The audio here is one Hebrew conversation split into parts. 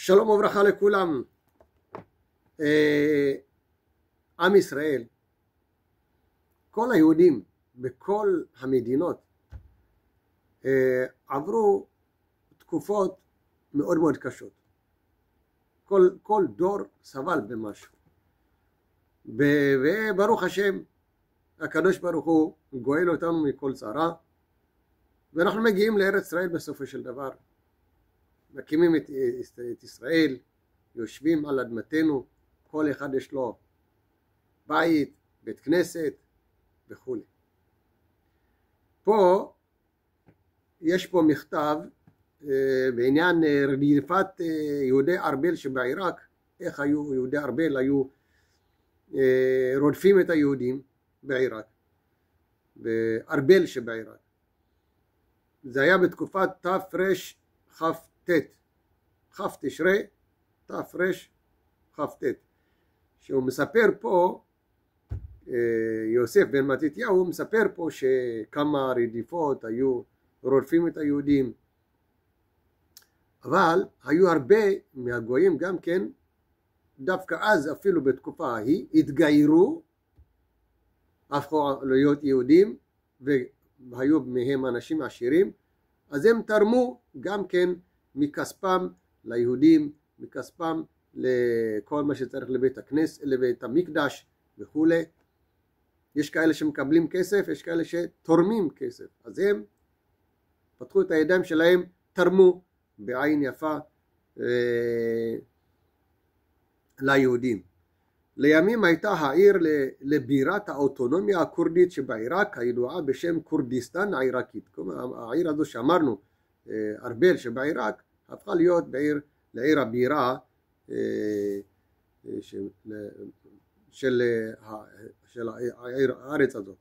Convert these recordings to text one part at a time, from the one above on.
שלום וברכה לכולם. עם ישראל, כל היהודים בכל המדינות עברו תקופות מאוד מאוד קשות. כל דור סבל במשהו, וברוך השם הקדוש ברוך הוא גואל אותנו מכל צרה, ואנחנו מגיעים לארץ ישראל בסופו של דבר, מקימים את ישראל, יושבים על אדמתנו, כל אחד יש לו בית, בית כנסת וכו'. פה יש פה מכתב בעניין רדיפת יהודי ארבל שבעיראק, איך היו יהודי ארבל היו רודפים את היהודים בעיראק, בארבל שבעיראק. זה היה בתקופת תרכ"ט, כ' תשרי תרכ"ט, שהוא מספר פה, יוסף בן מתתיהו מספר פה שכמה רדיפות היו רודפים את היהודים, אבל היו הרבה מהגויים גם כן, דווקא אז אפילו בתקופה ההיא, התגיירו, הפכו להיות יהודים והיו מהם אנשים עשירים, אז הם תרמו גם כן מכספם ליהודים, מכספם לכל מה שצריך לבית הכנסת, לבית המקדש וכו'. יש כאלה שמקבלים כסף, יש כאלה שתורמים כסף, אז הם פתחו את הידיים שלהם, תרמו בעין יפה ליהודים. לימים הייתה העיר לבירת האוטונומיה הקורדית שבעיראק, הידועה בשם כורדיסטן העיראקית. כלומר העיר הזו שאמרנו, ארבל שבעיראק, הפכה להיות לעיר הבירה של הארץ הזאת.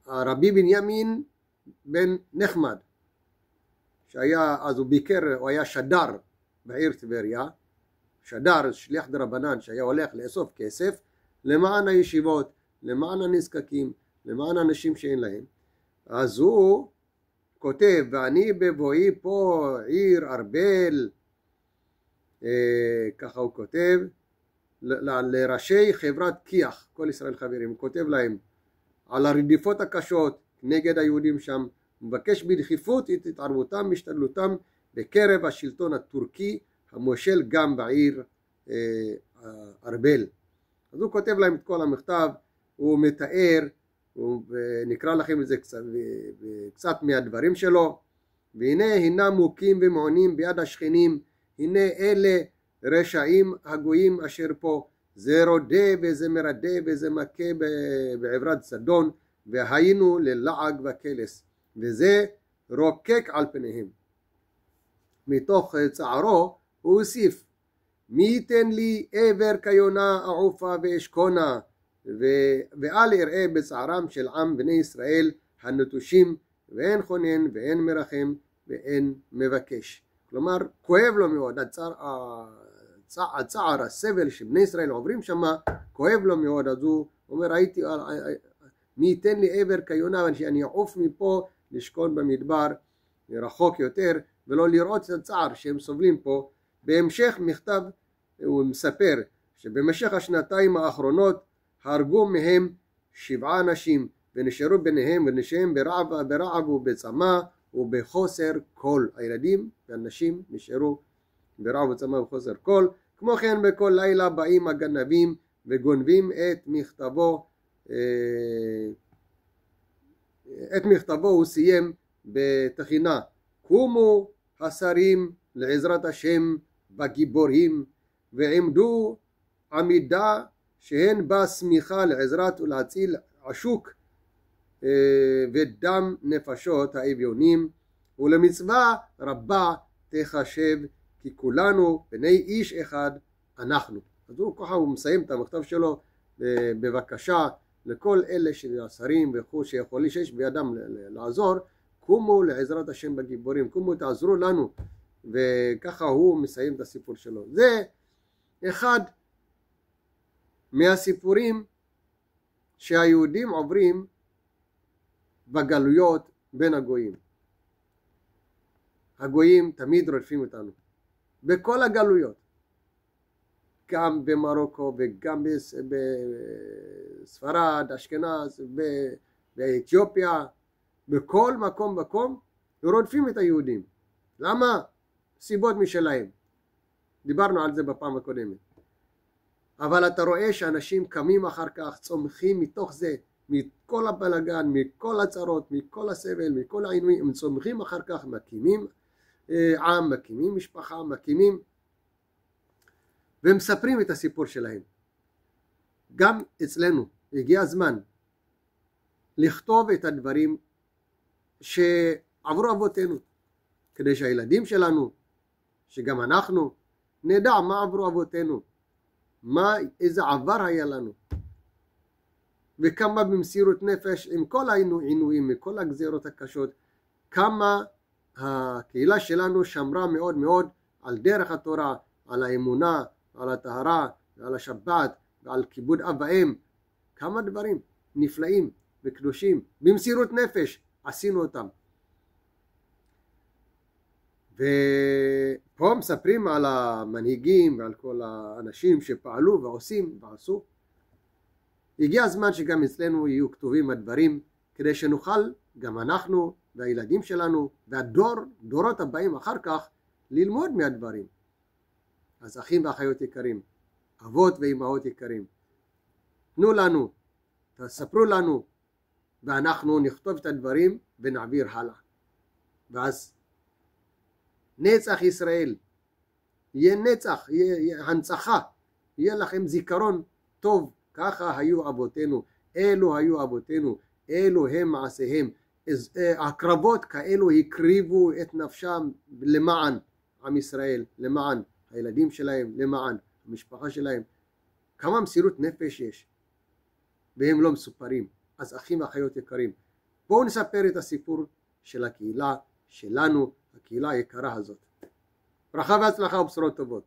והרבי בנימין בן נחמד, שהיה אז הוא ביקר, הוא היה שדר בעיר טבריה, שדר, שליח דרבנן, שהיה הולך לאסוף כסף למען הישיבות, למען הנזקקים, למען אנשים שאין להם. אז הוא כותב, ואני בבואי פה עיר ארבל, ככה הוא כותב, לראשי חברת כיח, כל ישראל חברים, הוא כותב להם על הרדיפות הקשות נגד היהודים שם, מבקש בדחיפות את התערבותם משתדלותם בקרב השלטון הטורקי המושל גם בעיר ארבל. אז הוא כותב להם את כל המכתב, הוא מתאר, ונקרא לכם את זה קצת מהדברים שלו. והנה הינם מוכים ומעונים ביד השכנים, הנה אלה רשעים הגויים אשר פה, זה רודה וזה מרדה וזה מכה בעברת סדון, והיינו ללעג וקלס, וזה רוקק על פניהם. מתוך צערו הוא הוסיף, מי ייתן לי עבר כיונה אעופה ואשכונה, ואל אראה בצערם של עם בני ישראל הנטושים, ואין חונן ואין מרחם ואין מבקש. כלומר כואב לו מאוד, הצער, הסבל שבני ישראל עוברים שם, כואב לו מאוד. אז הוא אומר, מי ייתן לי עבר כיונה, שאני אעוף מפה לשכון במדבר רחוק יותר, ולא לראות את הצער שהם סובלים פה. בהמשך מכתב הוא מספר שבמשך השנתיים האחרונות הרגו מהם 7 אנשים, ונשארו ביניהם ונשארים ברעב ובצמא ובחוסר כל. הילדים והנשים נשארו ברעב ובצמא ובחוסר כל. כמו כן בכל לילה באים הגנבים וגונבים את מכתבו הוא סיים בתחינה, קומו השרים לעזרת השם בגיבורים, ועמדו עמידה שהן בה סמיכה לעזרת ולהציל עשוק ודם נפשות האביונים, ולמצווה רבה תחשב כי כולנו בני איש אחד אנחנו. אז הוא ככה הוא מסיים את המכתב שלו בבקשה לכל אלה שהשרים וכו' שיכולים שיש בידם לעזור, קומו לעזרת השם בגיבורים, קומו תעזרו לנו. וככה הוא מסיים את הסיפור שלו. זה אחד מהסיפורים שהיהודים עוברים בגלויות בין הגויים. הגויים תמיד רודפים אותנו, בכל הגלויות, גם במרוקו וגם בספרד, אשכנז, באתיופיה, בכל מקום רודפים את היהודים. למה? סיבות משלהם, דיברנו על זה בפעם הקודמת. אבל אתה רואה שאנשים קמים אחר כך, צומחים מתוך זה, מכל הבלגן, מכל הצרות, מכל הסבל, מכל העינויים, הם צומחים אחר כך, מקימים עם, מקימים משפחה, מקימים, ומספרים את הסיפור שלהם. גם אצלנו הגיע הזמן לכתוב את הדברים שעברו אבותינו, כדי שהילדים שלנו, שגם אנחנו, נדע מה עברו אבותינו, איזה עבר היה לנו, וכמה במסירות נפש עם כל העינויים, מכל הגזירות הקשות, כמה הקהילה שלנו שמרה מאוד מאוד על דרך התורה, על האמונה, על הטהרה, על השבת, ועל כיבוד אב ואם. כמה דברים נפלאים וקדושים, במסירות נפש עשינו אותם. ופה מספרים על המנהיגים ועל כל האנשים שפעלו ועושים ועשו. הגיע הזמן שגם אצלנו יהיו כתובים הדברים, כדי שנוכל גם אנחנו והילדים שלנו והדורות הבאים אחר כך ללמוד מהדברים. אז אחים ואחיות יקרים, אבות ואימהות יקרים, תנו לנו, תספרו לנו, ואנחנו נכתוב את הדברים ונעביר הלאה. ואז נצח ישראל, יהיה נצח, יהיה הנצחה, יהיה לכם זיכרון טוב. ככה היו אבותינו, אלו היו אבותינו, אלו הם מעשיהם. הקרבות כאלו הקריבו את נפשם למען עם ישראל, למען הילדים שלהם, למען המשפחה שלהם. כמה מסירות נפש יש, והם לא מסופרים. אז אחים ואחיות יקרים, בואו נספר את הסיפור של הקהילה שלנו, הקהילה היקרה הזאת. ברכה והצלחה ובשורות טובות.